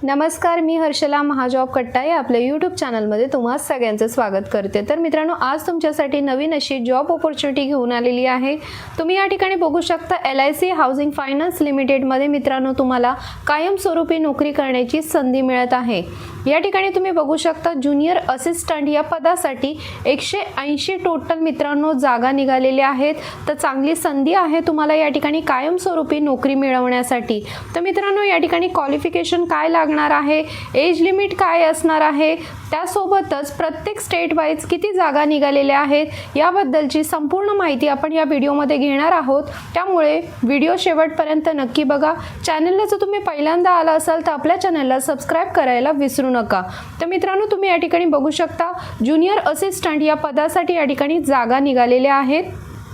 नमस्कार, मी हर्षला महाजॉब कट्टा या आपल्या यूट्यूब चॅनलमध्ये तुम्हा सगळ्यांचं स्वागत करते। तर मित्रांनो, आज तुमच्यासाठी नवीन अशी जॉब अपॉर्च्युनिटी घेऊन आलेली आहे। तुम्ही या ठिकाणी बघू शकता LIC हाऊसिंग फायनान्स लिमिटेडमध्ये मित्रांनो तुम्हाला कायमस्वरूपी नोकरी करण्याची संधी मिळत आहे। या ठिकाणी तुम्ही बघू शकता ज्युनियर असिस्टंट या पदासाठी 180 टोटल मित्रांनो जागा निघालेल्या आहेत। तर चांगली संधी आहे तुम्हाला या ठिकाणी कायमस्वरूपी नोकरी मिळवण्यासाठी। तर मित्रांनो, या ठिकाणी क्वालिफिकेशन काय लागणार आहे, एज लिमिट काय असणार आहे, त्यासोबतच प्रत्येक स्टेट वाईज किती जागा निघालेल्या आहेत याबद्दलची संपूर्ण माहिती आपण या व्हिडिओमध्ये घेणार आहोत। त्यामुळे व्हिडिओ शेवटपर्यंत नक्की बघा। चॅनलला जर तुम्ही पहिल्यांदा आला असाल तर आपल्या चॅनलला सबस्क्राइब करायला विसरू नका। तर मित्रांनो, तुम्ही या ठिकाणी बघू शकता ज्युनियर असिस्टंट या पदासाठी या ठिकाणी जागा निघालेल्या आहेत।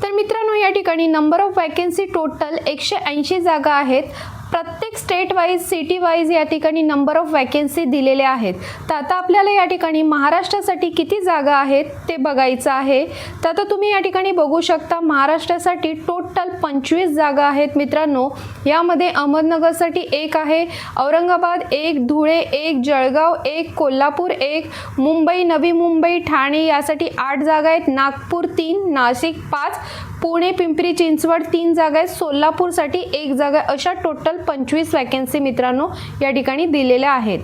तर मित्रांनो, या ठिकाणी नंबर ऑफ वॅकन्सी टोटल 180 जागा आहेत। प्रत्येक स्टेट वाईज सिटी वाईज या ठिकाणी नंबर ऑफ वॅकन्सी दिलेल्या आहेत। तर आता आपल्याला या ठिकाणी महाराष्ट्रासाठी किती जागा आहेत ते बघायचं आहे। तर आता तुम्ही या ठिकाणी बघू शकता महाराष्ट्रासाठी टोटल 25 जागा आहेत मित्रांनो। यामध्ये अहमदनगरसाठी 1 आहे, औरंगाबाद 1, धुळे 1, जळगाव 1, कोल्हापूर 1, मुंबई, नवी मुंबई, ठाणे यासाठी 8 जागा आहेत, नागपूर 3, नाशिक 5, पुणे, पिंपरी चिंचवड 3 जागा आहेत, सोलापूरसाठी 1 जागा, अशा टोटल 25 वॅकन्सी मित्रांनो या ठिकाणी दिलेल्या आहेत।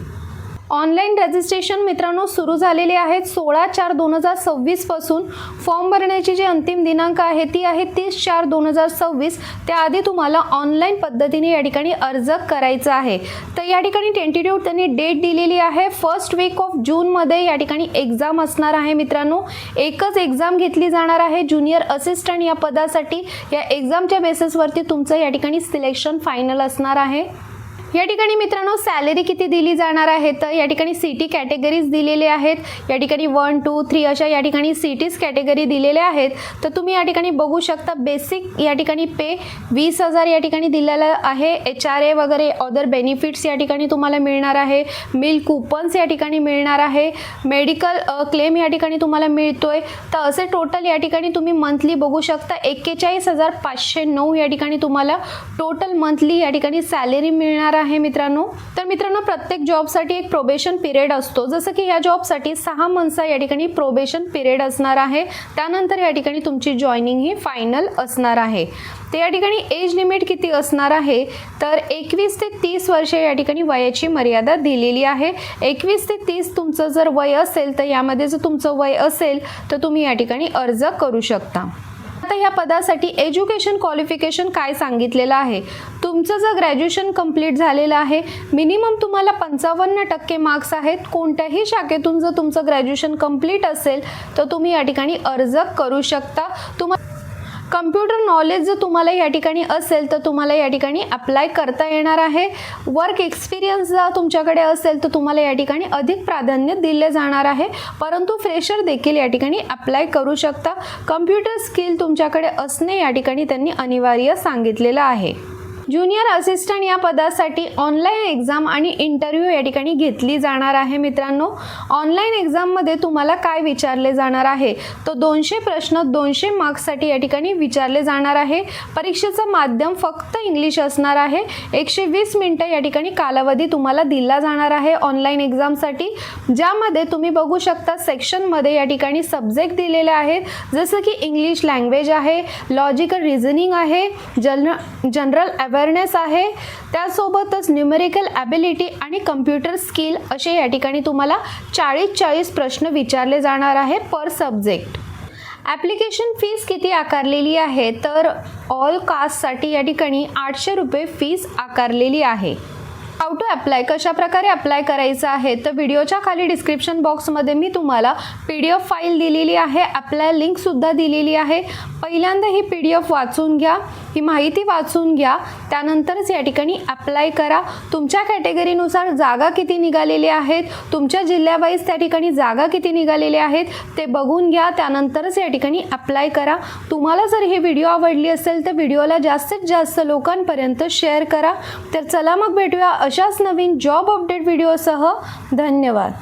ऑनलाईन रजिस्ट्रेशन मित्रांनो सुरू झालेले आहेत। 16/4/2026 पासून फॉर्म भरण्याची जी अंतिम दिनांक आहे ती आहे 30/4/2026। त्याआधी तुम्हाला ऑनलाईन पद्धतीने या ठिकाणी अर्ज करायचा आहे। तर या ठिकाणी टेंटेटिव्ह त्यांनी डेट दिलेली आहे, फर्स्ट वीक ऑफ जूनमध्ये या ठिकाणी एक्झाम असणार आहे मित्रांनो। एकच एक्झाम घेतली जाणार आहे ज्युनियर असिस्टंट या पदासाठी। या एक्झामच्या बेसिसवरती तुमचं या ठिकाणी सिलेक्शन फायनल असणार आहे। या ठिकाणी मित्रांनो सॅलरी किती दिली जाणार आहे, तर या ठिकाणी सिटी कॅटेगरीज दिलेले आहेत। या ठिकाणी 1, 2, 3 अशा या ठिकाणी सिटीज कॅटेगरी दिलेल्या आहेत। तर तुम्ही या ठिकाणी बघू शकता बेसिक या ठिकाणी पे 20,000 या ठिकाणी दिलेलं आहे। HRA वगैरे अदर बेनिफिट्स या ठिकाणी तुम्हाला मिळणार आहे, मिल कुपन्स या ठिकाणी मिळणार आहे, मेडिकल क्लेम या ठिकाणी तुम्हाला मिळतोय। तर असे टोटल या ठिकाणी तुम्ही मंथली बघू शकता 41,509 या ठिकाणी तुम्हाला टोटल मंथली या ठिकाणी सॅलरी मिळणार आहे मित्रांनो। तर मित्रांनो, प्रत्येक जॉबसाठी एक प्रोबेशन पिरियड असतो, जसं की या जॉबसाठी 6 मंथचा या ठिकाणी प्रोबेशन पिरियड असणार आहे। त्यानंतर या ठिकाणी तुमची जॉईनिंग ही फायनल असणार आहे। ते या ठिकाणी एज लिमिट किती असणार आहे, तर 21 ते 30 वर्षे या ठिकाणी वयाची मर्यादा दिलेली आहे। 21 ते 30 तुमचं जर वय असेल तर यामध्ये जर तुमचं वय असेल तर तुम्ही या ठिकाणी अर्ज करू शकता। आता या पदासाठी एज्युकेशन क्वालिफिकेशन काय सांगितलेलं आहे, तुमचं जर ग्रॅज्युएशन कंप्लीट झालेलं आहे, मिनिमम तुम्हाला 55% मार्क्स आहेत, कोणत्याही शाखेतून जर तुमचं ग्रॅज्युएशन कंप्लीट असेल तर तुम्ही या ठिकाणी अर्ज करू शकता। कम्प्युटर नॉलेज जर तुम्हाला या ठिकाणी असेल तर तुम्हाला या ठिकाणी अप्लाय करता येणार आहे। वर्क एक्सपिरियन्स जर तुमच्याकडे असेल तर तुम्हाला या ठिकाणी अधिक प्राधान्य दिले जाणार आहे, परंतु फ्रेशर देखील या ठिकाणी अप्लाय करू शकता। कम्प्युटर स्किल तुमच्याकडे असणे या ठिकाणी त्यांनी अनिवार्य सांगितलेलं आहे। ज्युनियर असिस्टंट या पदासाठी ऑनलाईन एक्झाम आणि इंटरव्ह्यू या ठिकाणी घेतली जाणार आहे मित्रांनो। ऑनलाईन एक्झाममध्ये तुम्हाला काय विचारले जाणार आहे, तर 200 प्रश्न 200 मार्क्ससाठी या ठिकाणी विचारले जाणार आहे। परीक्षेचं माध्यम फक्त इंग्लिश असणार आहे। 120 मिनिटं या ठिकाणी कालावधी तुम्हाला दिला जाणार आहे ऑनलाईन एक्झामसाठी, ज्यामध्ये तुम्ही बघू शकता सेक्शनमध्ये या ठिकाणी सब्जेक्ट दिलेले आहेत, जसं की इंग्लिश लँग्वेज आहे, लॉजिकल रिझनिंग आहे, जनरल अवेअरनेस आहे, त्यासोबतच न्यूमेरिकल ॲबिलिटी आणि कम्प्युटर स्किल असे या ठिकाणी तुम्हाला 40 प्रश्न विचारले जाणार आहे पर सब्जेक्ट। ॲप्लिकेशन फीस किती आकारलेली आहे, तर ऑल कास्टसाठी या ठिकाणी 800 रुपये फीस आकारलेली आहे। हाऊ टू अप्लाय, कशा प्रकारे अप्लाय करायचं आहे, तर व्हिडिओच्या खाली डिस्क्रिप्शन बॉक्समध्ये मी तुम्हाला PDF फाईल दिलेली आहे, अप्लाय लिंकसुद्धा दिलेली आहे। पहिल्यांदा ही PDF वाचून घ्या, ही माहिती वाचून घ्या, त्यानंतरच या ठिकाणी अप्लाय करा। तुमच्या कॅटेगरीनुसार जागा किती निघालेल्या आहेत, तुमच्या जिल्ह्यावाईज त्या ठिकाणी जागा किती निघालेल्या आहेत ते बघून घ्या, त्यानंतरच या ठिकाणी अप्लाय करा। तुम्हाला जर ही व्हिडिओ आवडली असेल तर व्हिडिओला जास्तीत जास्त लोकांपर्यंत शेअर करा। तर चला मग भेटूया अशाच नवीन जॉब अपडेट व्हिडिओसह। धन्यवाद।